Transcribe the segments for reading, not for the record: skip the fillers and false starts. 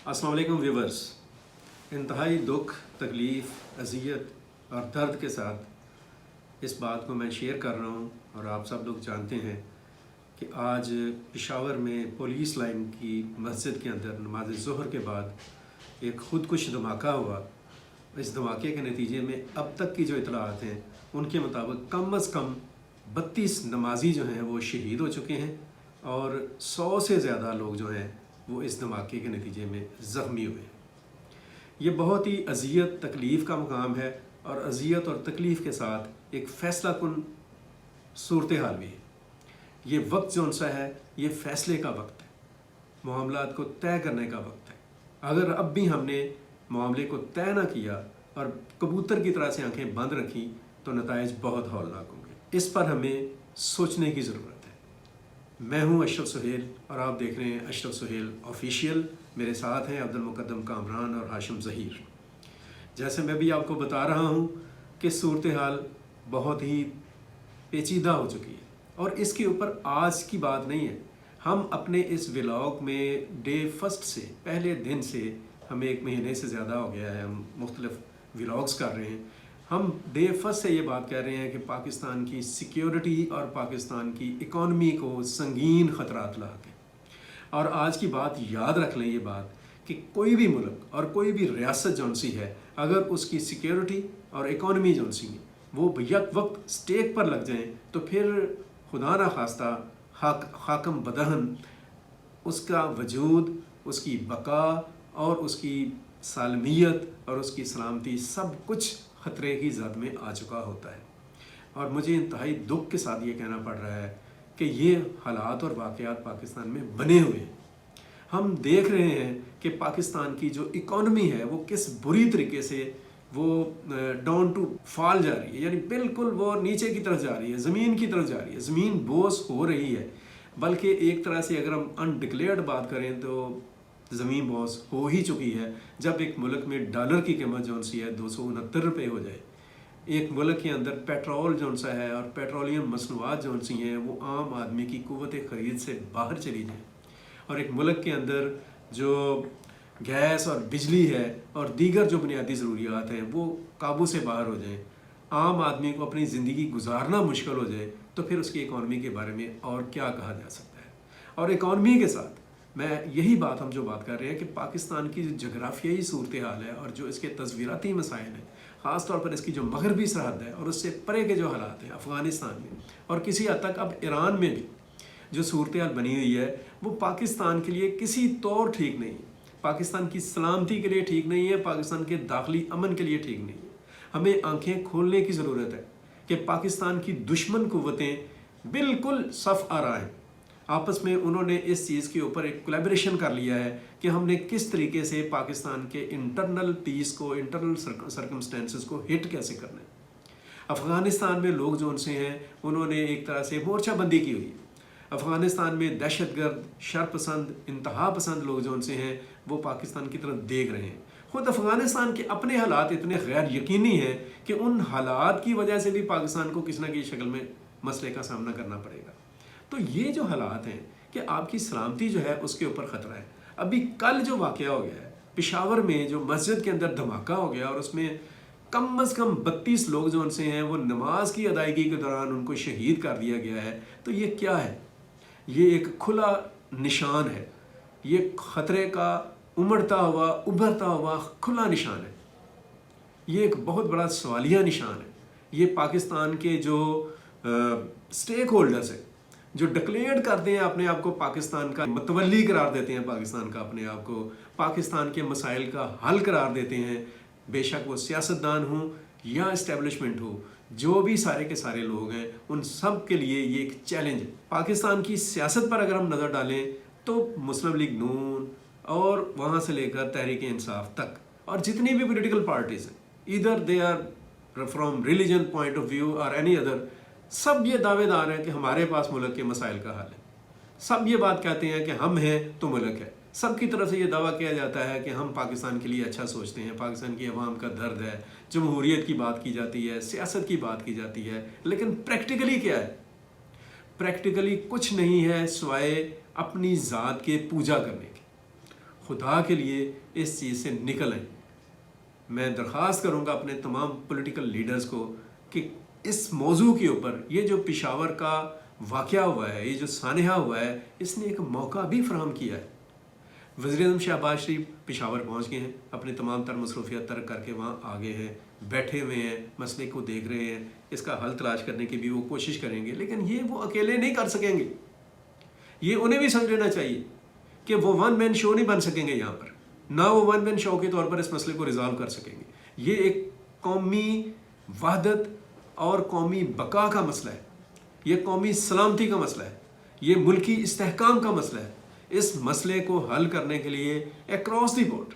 अस्सलाम वालेकुम व्यूवर्स। इंतहाई दुख, तकलीफ़, अज़ियत और दर्द के साथ इस बात को मैं शेयर कर रहा हूँ और आप सब लोग जानते हैं कि आज पेशावर में पुलिस लाइन की मस्जिद के अंदर नमाज ज़ोहर के बाद एक ख़ुदकुश धमाका हुआ। इस धमाके के नतीजे में अब तक की जो इतलात हैं उनके मुताबिक कम अज़ कम 32 नमाजी जो हैं वो शहीद हो चुके हैं और 100 से ज़्यादा लोग जो हैं वो इस धमाके के नतीजे में ज़ख्मी हुए। ये बहुत ही अज़ियत तकलीफ़ का मकाम है और अज़ियत और तकलीफ़ के साथ एक फ़ैसला कुन सूरत हाल भी है। ये वक्त जौन सा है ये फ़ैसले का वक्त है, मामलात को तय करने का वक्त है। अगर अब भी हमने मामले को तय ना किया और कबूतर की तरह से आंखें बंद रखी तो नताइज बहुत हौलनाक होंगे। इस पर हमें सोचने की ज़रूरत है। मैं हूं अशरफ सुहेल और आप देख रहे हैं अशरफ सुहेल ऑफिशियल। मेरे साथ हैं अब्दुल मुकद्दम कामरान और हाशिम ज़हीर। जैसे मैं भी आपको बता रहा हूं कि सूरत हाल बहुत ही पेचीदा हो चुकी है और इसके ऊपर आज की बात नहीं है। हम अपने इस व्लॉग में डे फर्स्ट से, पहले दिन से, हमें 1 महीने से ज़्यादा हो गया है, हम मुख्तलिफ व्लॉग्स कर रहे हैं। हम डे फर्स्ट से ये बात कह रहे हैं कि पाकिस्तान की सिक्योरिटी और पाकिस्तान की इकॉनमी को संगीन ख़तरात लाके, और आज की बात याद रख लें ये बात कि कोई भी मुल्क और कोई भी रियासत जौन सी है, अगर उसकी सिक्योरिटी और इकॉनमी जौन सी है वो यक वक्त स्टेक पर लग जाएं तो फिर खुदा ना खास्ता हाकम बदहन उसका वजूद, उसकी बका और उसकी सालमियत और उसकी सलामती सब कुछ ख़तरे की ज़द में आ चुका होता है। और मुझे इंतहाई दुख के साथ ये कहना पड़ रहा है कि ये हालात और वाक़यात पाकिस्तान में बने हुए हैं। हम देख रहे हैं कि पाकिस्तान की जो इकॉनमी है वो किस बुरी तरीके से वो डाउन टू फॉल जा रही है, यानी बिल्कुल वो नीचे की तरफ जा रही है, ज़मीन की तरफ जा रही है, ज़मीन बोस हो रही है। बल्कि एक तरह से अगर हम अनडिक्लेयर्ड बात करें तो ज़मीन बॉस हो ही चुकी है। जब एक मुल्क में डॉलर की कीमत जौन सी है 269 रुपये हो जाए, एक मुल्क के अंदर पेट्रोल जौन सा है और पेट्रोलियम मसनूआत जौन सी हैं वो आम आदमी की कुव्वत ख़रीद से बाहर चली जाए, और एक मुल्क के अंदर जो गैस और बिजली है और दीगर जो बुनियादी ज़रूरियात हैं वो काबू से बाहर हो जाएँ, आम आदमी को अपनी ज़िंदगी गुजारना मुश्किल हो जाए, तो फिर उसकी इकॉनमी के बारे में और क्या कहा जा सकता है। और इकॉनमी के साथ मैं यही बात, हम जो बात कर रहे हैं कि पाकिस्तान की जो जगराफियाई सूरत हाल है और जो इसके तस्वीराती मसाइल हैं, ख़ास तौर पर इसकी जो मगरबी सरहद है और उससे परे के जो हालात हैं अफ़गानिस्तान में और किसी हद तक अब ईरान में भी जो सूरत हाल बनी हुई है वो पाकिस्तान के लिए किसी तौर ठीक नहीं है, पाकिस्तान की सलामती के लिए ठीक नहीं है, पाकिस्तान के दाखिली अमन के लिए ठीक नहीं है। हमें आंखें खोलने की ज़रूरत है कि पाकिस्तान की दुश्मन कुव्वतें बिल्कुल सफ़ आ रहा हैं। आपस में उन्होंने इस चीज़ के ऊपर एक कोलैबोरेशन कर लिया है कि हमने किस तरीके से पाकिस्तान के इंटरनल पीस को, इंटरनल सर्कमस्टेंसेस को हिट कैसे करना है। अफ़गानिस्तान में लोग जो उनसे हैं उन्होंने एक तरह से मोर्चाबंदी की हुई है। अफ़गानिस्तान में दहशतगर्द, शरपसंद, इंतहा पसंद लोग जो उनसे हैं वो पाकिस्तान की तरफ देख रहे हैं। ख़ुद अफ़गानिस्तान के अपने हालात इतने गैर यकीनी हैं कि उन हालात की वजह से भी पाकिस्तान को किसी न किसी शक्ल में मसले का सामना करना पड़ेगा। तो ये जो हालात हैं कि आपकी सलामती जो है उसके ऊपर ख़तरा है। अभी कल जो वाक़या हो गया है पेशावर में, जो मस्जिद के अंदर धमाका हो गया और उसमें कम अज़ कम 32 लोग जो उनसे हैं वो नमाज की अदायगी के दौरान उनको शहीद कर दिया गया है, तो ये क्या है? ये एक खुला निशान है, ये ख़तरे का उमड़ता हुआ, उभरता हुआ खुला निशान है। ये एक बहुत बड़ा सवालिया निशान है। ये पाकिस्तान के जो स्टेक होल्डर्स हैं, जो डिक्लेयर करते हैं अपने आप को पाकिस्तान का मतवली करार देते हैं, पाकिस्तान का अपने आप को पाकिस्तान के मसाइल का हल करार देते हैं, बेशक वो सियासतदान हो या इस्टेब्लिशमेंट हो, जो भी सारे के सारे लोग हैं उन सब के लिए ये एक चैलेंज है। पाकिस्तान की सियासत पर अगर हम नज़र डालें तो मुस्लिम लीग नून और वहाँ से लेकर तहरीक इंसाफ तक और जितनी भी पॉलिटिकल पार्टीज़ हैं, इधर they are from religion point of view और एनी अदर, सब ये दावेदार हैं कि हमारे पास मुल्क के मसाइल का हल है। सब ये बात कहते हैं कि हम हैं तो मुल्क है। सब की तरफ से ये दावा किया जाता है कि हम पाकिस्तान के लिए अच्छा सोचते हैं, पाकिस्तान की अवाम का दर्द है, जमहूरियत की बात की जाती है, सियासत की बात की जाती है, लेकिन प्रैक्टिकली क्या है? प्रैक्टिकली कुछ नहीं है सिवाय अपनी ज़ात के पूजा करने की। خدا کے لیے اس چیز سے نکل آئیں۔ میں درخواست کروں گا اپنے تمام پولیٹیکل لیڈرز کو کہ اس موضوع کے اوپر، یہ جو پشاور کا واقعہ ہوا ہے، یہ جو سانحہ ہوا ہے، اس نے ایک موقع بھی فراہم کیا ہے۔ وزیر اعظم شہباز شریف پشاور پہنچ گئے ہیں، اپنے تمام تر مصروفیات ترک کر کے وہاں آگے ہیں، بیٹھے ہوئے ہیں، مسئلے کو دیکھ رہے ہیں، اس کا حل تلاش کرنے کی بھی وہ کوشش کریں گے، لیکن یہ وہ اکیلے نہیں کر سکیں گے۔ یہ انہیں بھی سمجھ لینا چاہیے کہ وہ ون مین شو نہیں بن سکیں گے یہاں پر، نہ وہ ون مین شو کے طور پر اس مسئلے کو ریزالو کر سکیں گے۔ یہ ایک قومی وحدت اور قومی بقا کا مسئلہ ہے، یہ قومی سلامتی کا مسئلہ ہے، یہ ملکی استحکام کا مسئلہ ہے۔ اس مسئلے کو حل کرنے کے لیے اکراس دی بورڈ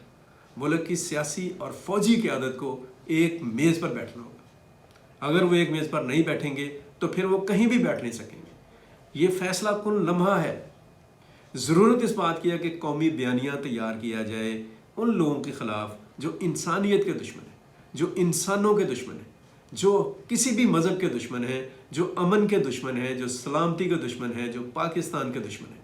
ملک کی سیاسی اور فوجی قیادت کو ایک میز پر بیٹھنا ہوگا۔ اگر وہ ایک میز پر نہیں بیٹھیں گے تو پھر وہ کہیں بھی بیٹھ نہیں سکیں گے۔ یہ فیصلہ کن لمحہ ہے۔ ضرورت اس بات کی ہے کہ قومی بیانیہ تیار کیا جائے ان لوگوں کے خلاف جو انسانیت کے دشمن ہیں، جو انسانوں کے دشمن ہیں، جو کسی بھی مذہب کے دشمن ہیں، جو امن کے دشمن ہیں، جو سلامتی کے دشمن ہیں، جو پاکستان کے دشمن ہیں۔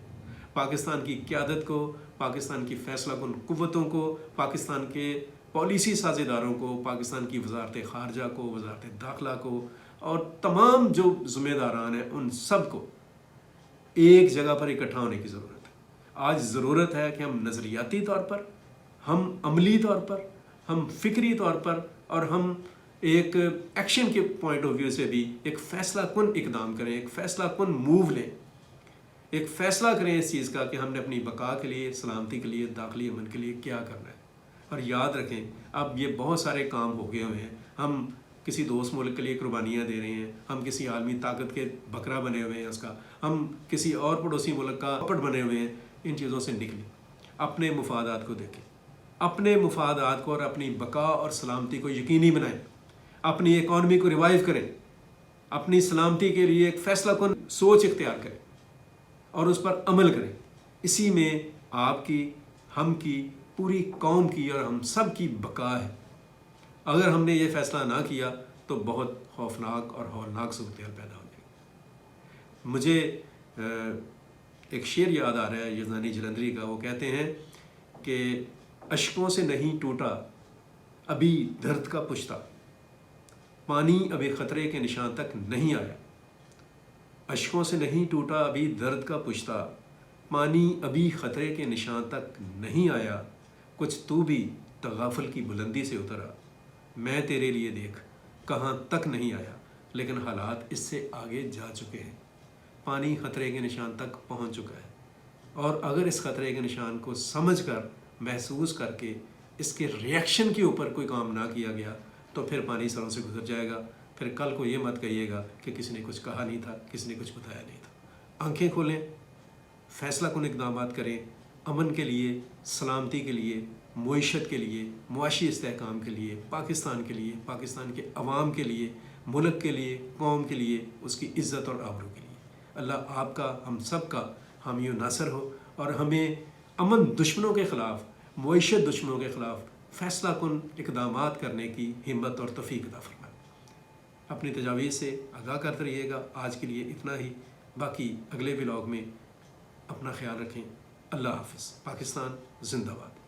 پاکستان کی قیادت کو، پاکستان کی فیصلہ کن قوتوں کو، پاکستان کے پالیسی سازی داروں کو، پاکستان کی وزارت خارجہ کو، وزارت داخلہ کو، اور تمام جو ذمہ داران ہیں ان سب کو ایک جگہ پر اکٹھا ہونے کی ضرورت ہے۔ آج ضرورت ہے کہ ہم نظریاتی طور پر، ہم عملی طور پر، ہم فکری طور پر، اور ہم ایک ایکشن کے پوائنٹ آف ویو سے بھی ایک فیصلہ کن اقدام کریں، ایک فیصلہ کن موو لیں، ایک فیصلہ کریں اس چیز کا کہ ہم نے اپنی بقا کے لیے، سلامتی کے لیے، داخلی امن کے لیے کیا کرنا ہے۔ اور یاد رکھیں اب یہ بہت سارے کام ہو گئے ہوئے ہیں، ہم کسی دوست ملک کے لیے قربانیاں دے رہے ہیں، ہم کسی عالمی طاقت کے بکرا بنے ہوئے ہیں اس کا، ہم کسی اور پڑوسی ملک کا پپٹ بنے ہوئے ہیں۔ ان چیزوں سے نکلیں، اپنے مفادات کو دیکھیں، اپنے مفادات کو اور اپنی بقا اور سلامتی کو یقینی بنائیں، اپنی اکانومی کو ریوائیو کریں، اپنی سلامتی کے لیے ایک فیصلہ کن سوچ اختیار کریں اور اس پر عمل کریں۔ اسی میں آپ کی، ہم کی، پوری قوم کی اور ہم سب کی بقا ہے۔ اگر ہم نے یہ فیصلہ نہ کیا تو بہت خوفناک اور ہولناک صورتحال پیدا ہو جائے گی۔ مجھے ایک شعر یاد آ رہا ہے یزدانی جلندری کا، وہ کہتے ہیں کہ اشکوں سے نہیں ٹوٹا ابھی درد کا پشتہ، پانی ابھی خطرے کے نشان تک نہیں آیا۔ اشکوں سے نہیں ٹوٹا ابھی درد کا پشتہ، پانی ابھی خطرے کے نشان تک نہیں آیا، کچھ تو بھی تغافل کی بلندی سے اترا، میں تیرے لیے دیکھ کہاں تک نہیں آیا، لیکن حالات اس سے آگے جا چکے ہیں، پانی خطرے کے نشان تک پہنچ چکا ہے، اور اگر اس خطرے کے نشان کو سمجھ کر، محسوس کر کے، اس کے ریئیکشن کے اوپر کوئی کام نہ کیا گیا تو پھر پانی سروں سے گزر جائے گا۔ پھر کل کو یہ مت کہیے گا کہ کسی نے کچھ کہا نہیں تھا، کسی نے کچھ بتایا نہیں تھا۔ آنکھیں کھولیں، فیصلہ کن اقدامات کریں، امن کے لیے، سلامتی کے لیے، معیشت کے لیے، معاشی استحکام کے لیے، پاکستان کے لیے، پاکستان کے عوام کے لیے، ملک کے لیے، قوم کے لیے، اس کی عزت اور آبرو کے لیے۔ اللہ آپ کا، ہم سب کا حامی و ناصر ہو، اور ہمیں امن دشمنوں کے خلاف، معیشت دشمنوں کے خلاف فیصلہ کن اقدامات کرنے کی ہمت اور توفیق عطا فرمائے۔ اپنی تجاویز سے آگاہ کرتے رہیے گا۔ آج کے لیے اتنا ہی، باقی اگلے ولاگ میں اپنا خیال رکھیں۔ اللہ حافظ۔ پاکستان زندہ باد۔